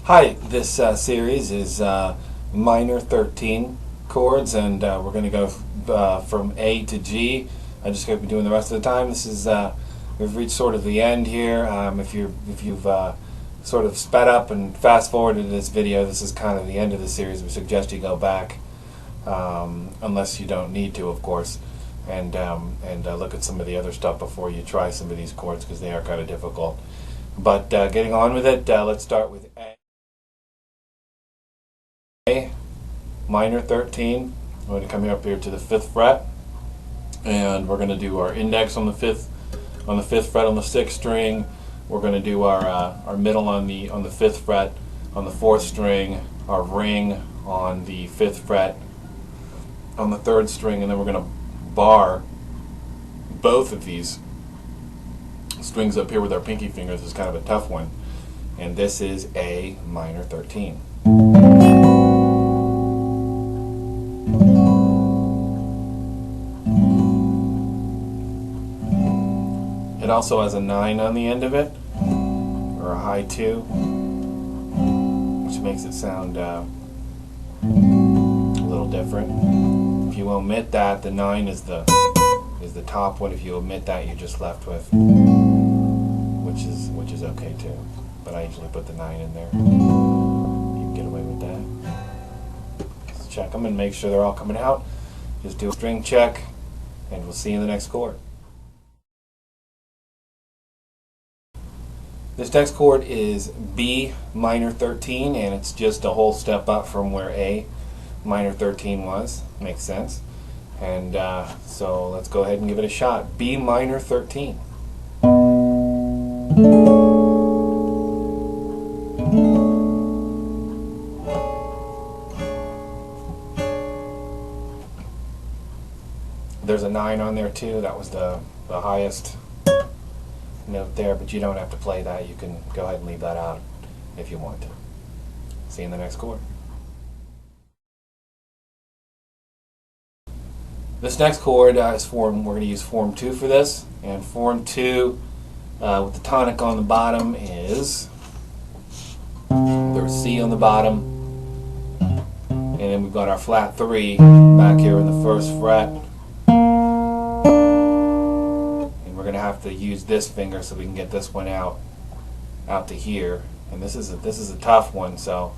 Hi, this series is minor 13 chords, and we're going to go from A to G. I'm just going to be doing the rest of the time. This is we've reached sort of the end here. If you've sort of sped up and fast forwarded this video, this is kind of the end of the series. We suggest you go back, unless you don't need to, of course, and look at some of the other stuff before you try some of these chords because they are kind of difficult. But getting on with it, let's start with A minor 13. I'm going to come up here to the 5th fret, and we're going to do our index on the 5th fret on the 6th string. We're going to do our middle on the 5th fret on the 4th string, our ring on the 5th fret on the 3rd string, and then we're going to bar both of these strings up here with our pinky fingers. Is kind of a tough one, and this is A minor 13. It also has a 9 on the end of it, or a high 2, which makes it sound a little different. If you omit that, the 9 is the top one. If you omit that, you're just left with, which is okay too. But I usually put the 9 in there. You can get away with that. Just check them and make sure they're all coming out. Just do a string check, and we'll see you in the next chord. This next chord is B minor 13, and it's just a whole step up from where A minor 13 was. Makes sense. And so let's go ahead and give it a shot. B minor 13. There's a 9 on there too. That was the highest note there, but you don't have to play that. You can go ahead and leave that out if you want to. See you in the next chord. This next chord is form. We're going to use form 2 for this, and form 2 with the tonic on the bottom is there's C on the bottom, and then we've got our flat 3 back here in the 1st fret. We're going to have to use this finger so we can get this one out to here, and this is a tough one. So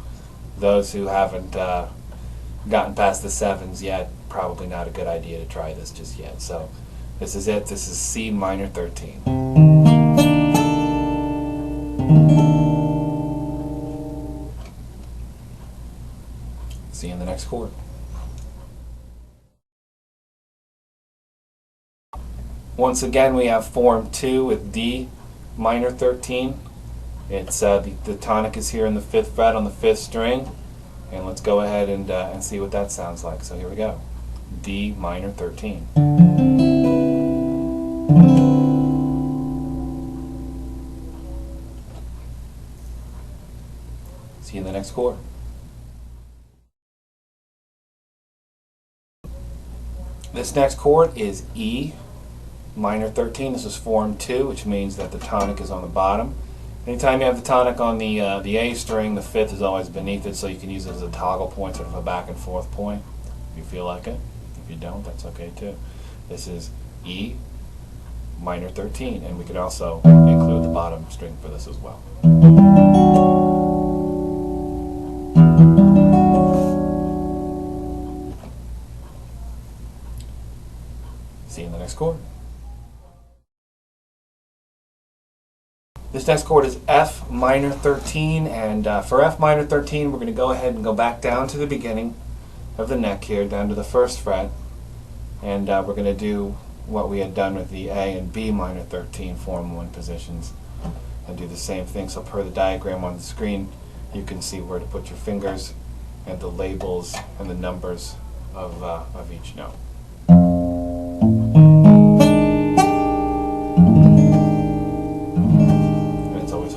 those who haven't gotten past the 7s yet, probably not a good idea to try this just yet. So this is it. This is C minor 13. See you in the next chord. Once again, we have form 2 with D minor 13. It's the tonic is here in the 5th fret on the 5th string, and let's go ahead and see what that sounds like. So here we go. D minor 13. See you in the next chord. This next chord is E minor 13. This is form 2, which means that the tonic is on the bottom. Anytime you have the tonic on the A string, the 5th is always beneath it, so you can use it as a toggle point, sort of a back and forth point, if you feel like it. If you don't, that's okay too. This is E minor 13, and we could also include the bottom string for this as well. See you in the next chord. This next chord is F minor 13, and for F minor 13, we're going to go ahead and go back down to the beginning of the neck here, down to the 1st fret, and we're going to do what we had done with the A and B minor 13 form 1 positions, and do the same thing. So per the diagram on the screen, you can see where to put your fingers and the labels and the numbers of each note.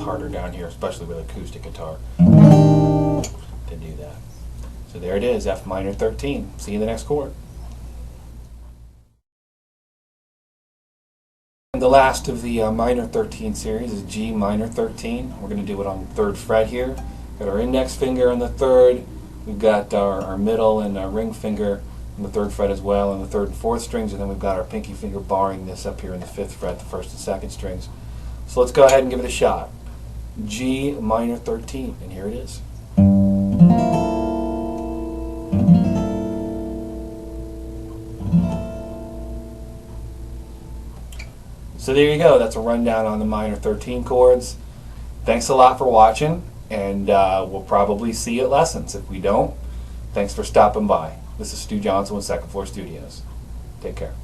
Harder down here, especially with acoustic guitar, to do that. So there it is, F minor 13. See you in the next chord. And the last of the minor 13 series is G minor 13. We're going to do it on the 3rd fret here. Got our index finger on the third. We've got our middle and our ring finger on the third fret as well, on the third and fourth strings, and then we've got our pinky finger barring this up here in the fifth fret, the first and second strings. So let's go ahead and give it a shot. G minor 13, and here it is. So there you go. That's a rundown on the minor 13 chords. Thanks a lot for watching, and we'll probably see you at lessons. If we don't, thanks for stopping by. This is Stu Johnson with Second Floor Studios. Take care.